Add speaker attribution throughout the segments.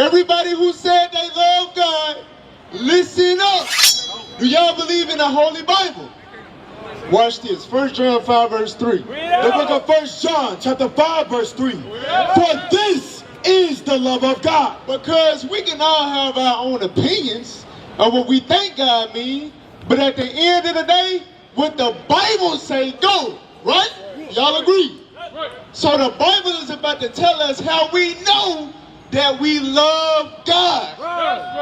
Speaker 1: Everybody who said they love God, listen up. Do y'all believe in the Holy Bible? Watch this. 1 John 5 verse 3.
Speaker 2: The book of 1 John chapter 5 verse 3. For this is the love of God.
Speaker 1: Because we can all have our own opinions of what we think God means, but at the end of the day, what the Bible say go, right? Y'all agree? So the Bible is about to tell us how we know that we love God.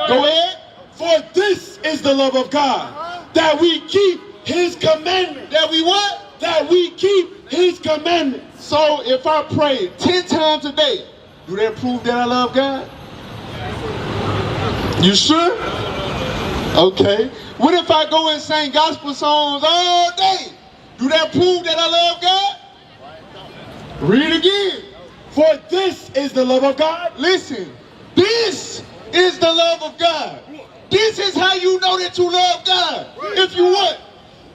Speaker 1: Go ahead.
Speaker 2: For this is the love of God, that we keep His commandments.
Speaker 1: That we what?
Speaker 2: That we keep His commandments.
Speaker 1: So if I pray 10 times a day, do that prove that I love God? You sure? Okay. What if I go and sing gospel songs all day? Do that prove that I love God? Read again.
Speaker 2: For this is the love of God.
Speaker 1: Listen, this is the love of God. This is how you know that you love God. If you what?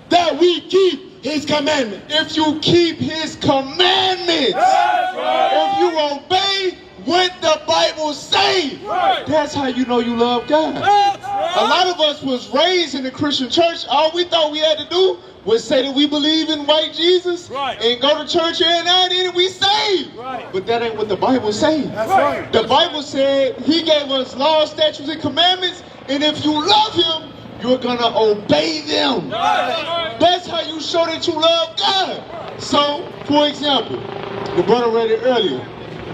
Speaker 2: That we keep His commandments.
Speaker 1: If you keep His commandments. If you obey what the Bible says. That's how you know you love God. A lot of us was raised in the Christian church. All we thought we had to do was say that we believe in white Jesus and go to church every night and we saved. But that ain't what the Bible says. The Bible said He gave us laws, statutes, and commandments, and if you love Him, you're gonna obey them. That's how you show that you love God. So, for example, the brother read it earlier.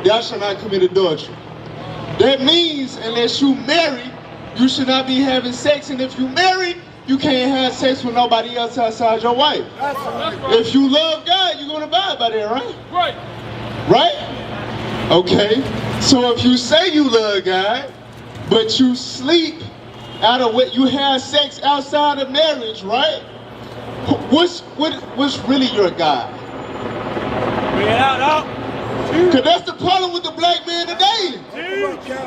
Speaker 1: Thou shalt not commit adultery. That means unless you marry, you should not be having sex, and if you marry, you can't have sex with nobody else outside your wife. If you love God, you're going to abide by that, right? Right? Okay. So if you say you love God, but you sleep out of what you have sex outside of marriage, right? What's really your God? Because that's the problem with the black man today.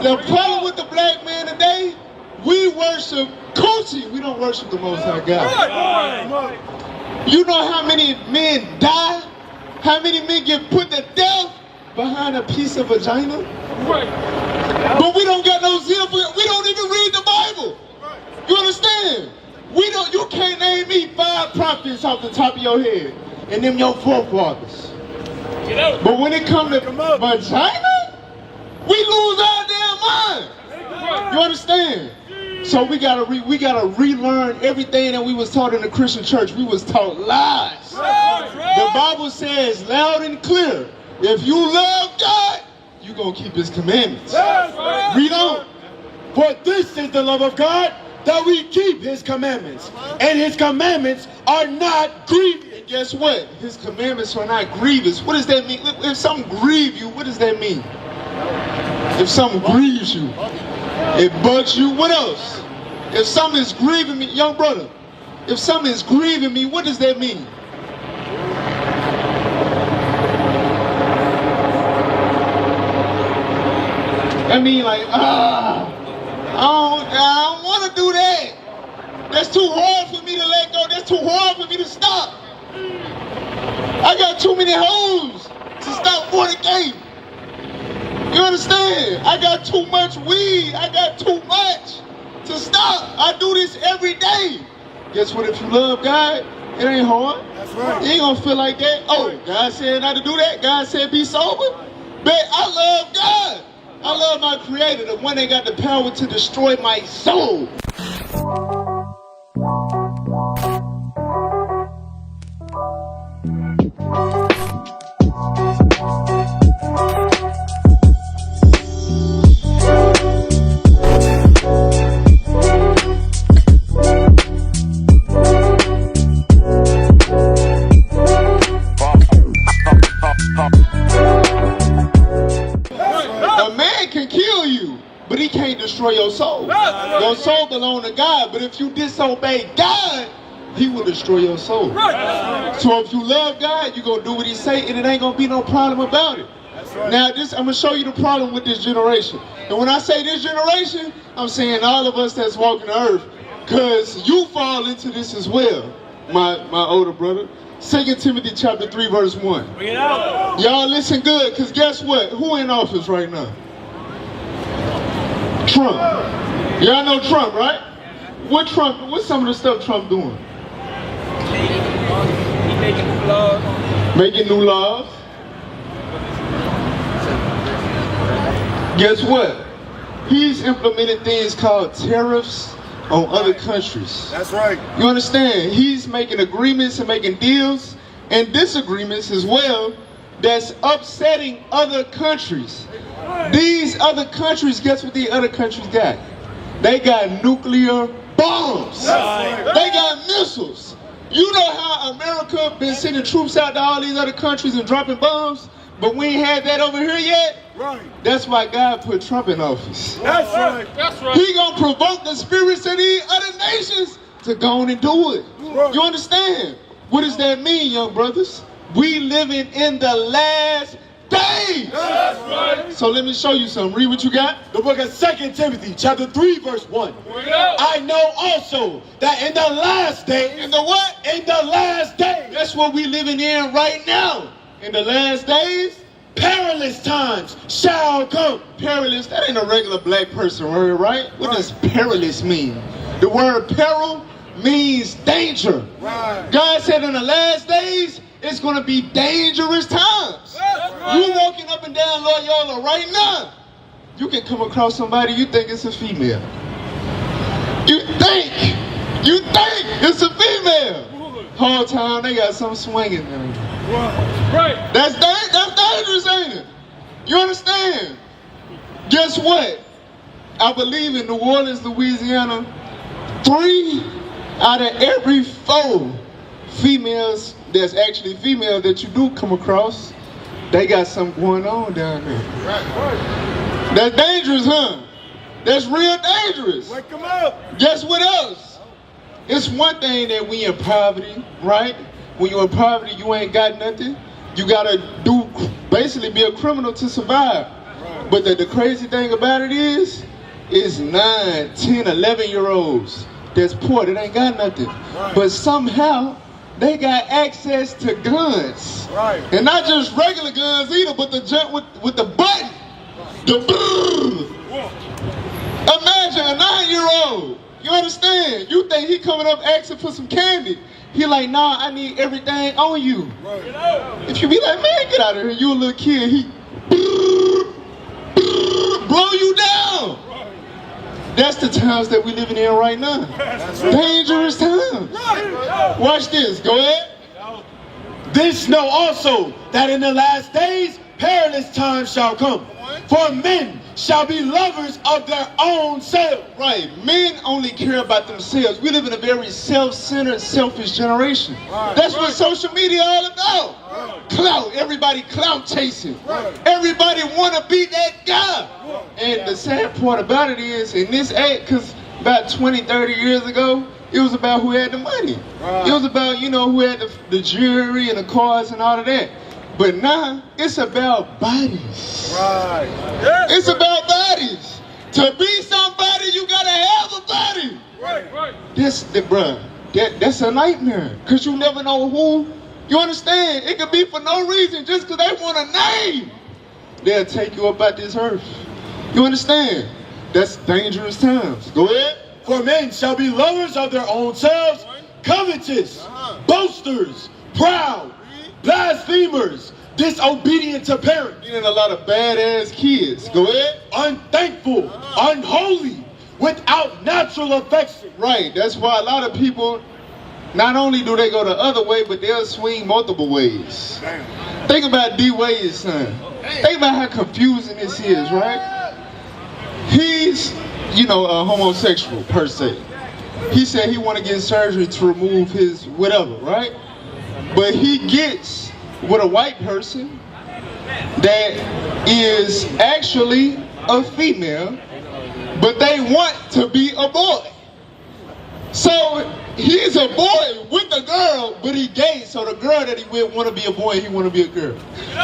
Speaker 1: The problem with the black man today, we worship coochie. We don't worship the Most High God. You know how many men die? How many men get put to death behind a piece of vagina? But we don't got no zeal for it. We don't even read the Bible. You understand? You can't name me 5 prophets off the top of your head and them your forefathers. But when it comes to vagina, we lose our damn mind. You understand? So we gotta relearn everything that we was taught in the Christian church. We was taught lies. The Bible says loud and clear, if you love God, you gonna keep His commandments. Read on.
Speaker 2: For this is the love of God, that we keep His commandments, and His commandments are not grievous.
Speaker 1: And guess what? His commandments are not grievous. What does that mean? If something grieves you, what does that mean? If something grieves you, it bugs you. What else? If something is grieving me, young brother, if something is grieving me, what does that mean? I mean, like, I don't want to do that. That's too hard for me to let go. That's too hard for me to stop. I got too many hoes to stop fornicating. You understand? I got too much weed. I got too much to stop. I do this every day. Guess what? If you love God, it ain't hard.
Speaker 2: That's right.
Speaker 1: You ain't gonna feel like that. Oh, God said not to do that. God said be sober. But I love God. I love my Creator, the one that got the power to destroy my soul. Destroy your soul. Your soul belongs to God, but if you disobey God, He will destroy your soul. So if you love God, you're going to do what He say, and it ain't going to be no problem about it. Now, I'm going to show you the problem with this generation. And when I say this generation, I'm saying all of us that's walking the earth, because you fall into this as well, my older brother. 2 Timothy chapter 3, verse 1. Y'all listen good, because guess what? Who in office right now? Trump. Y'all know Trump, right? What's some of the stuff Trump doing?
Speaker 3: He making new laws.
Speaker 1: Making new laws. Guess what? He's implemented things called tariffs on other countries.
Speaker 2: That's right.
Speaker 1: You understand? He's making agreements and making deals and disagreements as well that's upsetting other countries. These other countries, guess what the other countries got? They got nuclear bombs. They got missiles. You know how America been sending troops out to all these other countries and dropping bombs, but we ain't had that over here yet?
Speaker 2: Right.
Speaker 1: That's why God put Trump in office.
Speaker 2: That's right.
Speaker 3: That's right.
Speaker 1: He gonna provoke the spirits of these other nations to go on and do it.
Speaker 2: Right.
Speaker 1: You understand? What does that mean, young brothers? We living in the last days.
Speaker 2: That's right.
Speaker 1: So let me show you something. Read what you got.
Speaker 2: The book of 2 Timothy, chapter 3, verse 1. I know also that in the last days.
Speaker 1: In the what?
Speaker 2: In the last days.
Speaker 1: That's what we living in right now. In the last days,
Speaker 2: Perilous times shall come.
Speaker 1: perilous, that ain't a regular black person word, right? What does perilous mean? The word peril means danger.
Speaker 2: Right.
Speaker 1: God said in the last days, it's going to be dangerous times. You walking up and down Loyola right now, you can come across somebody you think it's a female. You think it's a female. Whole time they got some swinging.
Speaker 3: Right.
Speaker 1: That's dangerous, ain't it? You understand? Guess what? I believe in New Orleans, Louisiana, 3 out of every 4 females that's actually female that you do come across, they got something going on down there. That's dangerous, huh? That's real dangerous.
Speaker 2: Wake them up.
Speaker 1: Guess what else? It's one thing that we in poverty, right? When you're in poverty, you ain't got nothing. You gotta basically be a criminal to survive. But the crazy thing about it is 9, 10, 11-year-olds that's poor, that ain't got nothing. But somehow, they got access to guns.
Speaker 2: Right.
Speaker 1: And not just regular guns either, but the jump with the button. The brrr. Imagine a 9-year-old. You understand? You think he coming up asking for some candy. He like, nah, I need everything on you.
Speaker 2: Right.
Speaker 1: If you be like, man, get out of here, you a little kid, he blow you down. That's the times that we living in right now. Dangerous times. Watch this, go ahead.
Speaker 2: This know also that in the last days perilous times shall come. For men shall be lovers of their own selves.
Speaker 1: Right, men only care about themselves. We live in a very self-centered, selfish generation. That's what social media all about. Clout, everybody clout chasing. Everybody want to be that guy. And the sad part about it is, in this age, because about 20, 30 years ago, it was about who had the money. It was about, who had the jewelry and the cars and all of that. But now, it's about bodies.
Speaker 2: Right.
Speaker 1: It's about bodies. To be somebody, you gotta have a body.
Speaker 3: Right.
Speaker 1: That's a nightmare. Because you never know who. You understand? It could be for no reason, just because they want a name. They'll take you up out this earth. You understand? That's dangerous times. Go ahead.
Speaker 2: For men shall be lovers of their own selves, covetous, boasters, proud, blasphemers, disobedient to parents,
Speaker 1: Meaning a lot of badass kids. Go ahead.
Speaker 2: unthankful, unholy, without natural affection.
Speaker 1: Right. That's why a lot of people, not only do they go the other way, but they'll swing multiple ways.
Speaker 2: Damn.
Speaker 1: Think about D. Wade's son. Think about how confusing this is, right? He's, a homosexual per se. He said he want to get surgery to remove his whatever, right? But he gets with a white person that is actually a female, but they want to be a boy. So he's a boy with a girl, but he gay, so the girl that he with want to be a boy, he want to be a girl.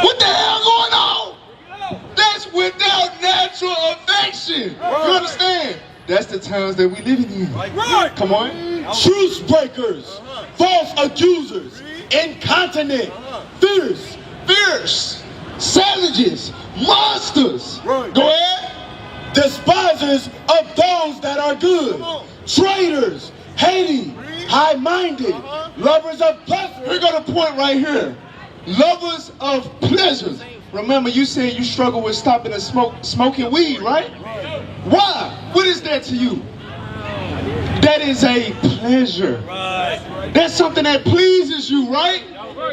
Speaker 1: What the hell going on? That's without natural affection. You understand? That's the times that we living in.
Speaker 2: Right.
Speaker 1: Come on.
Speaker 2: Truce breakers, false accusers, incontinent, fierce,
Speaker 1: Fierce, savages, monsters.
Speaker 2: Right.
Speaker 1: Go ahead.
Speaker 2: despisers of those that are good, traitors, hating, high-minded, lovers of pleasure.
Speaker 1: We got a point right here. Lovers of pleasures. Remember, you said you struggle with stopping and smoking weed, right? Why? What is that to you? That is a pleasure. That's something that pleases you, right?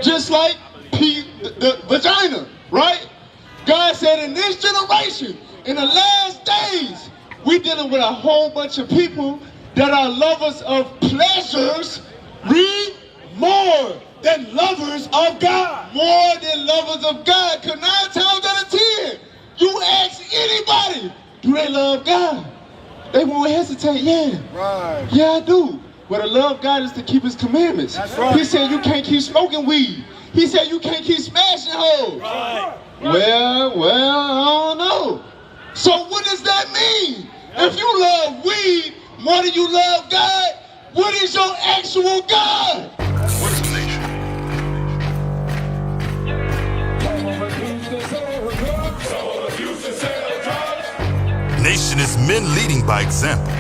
Speaker 1: Just like the vagina, right? God said in this generation, in the last days, we're dealing with a whole bunch of people that are lovers of pleasures.
Speaker 2: Read more than lovers of God.
Speaker 1: More than lovers of God. Because 9 times out of 10, you ask anybody, do they love God? They won't hesitate. Yeah.
Speaker 2: Right.
Speaker 1: Yeah, I do. But to love God is to keep his commandments.
Speaker 2: That's right.
Speaker 1: He said you can't keep smoking weed. He said you can't keep smashing hoes.
Speaker 3: Right.
Speaker 1: Well, I don't know. So what does that mean? If you love weed more than you love God, what is your actual God?
Speaker 4: What is a nation? Nation is men leading by example.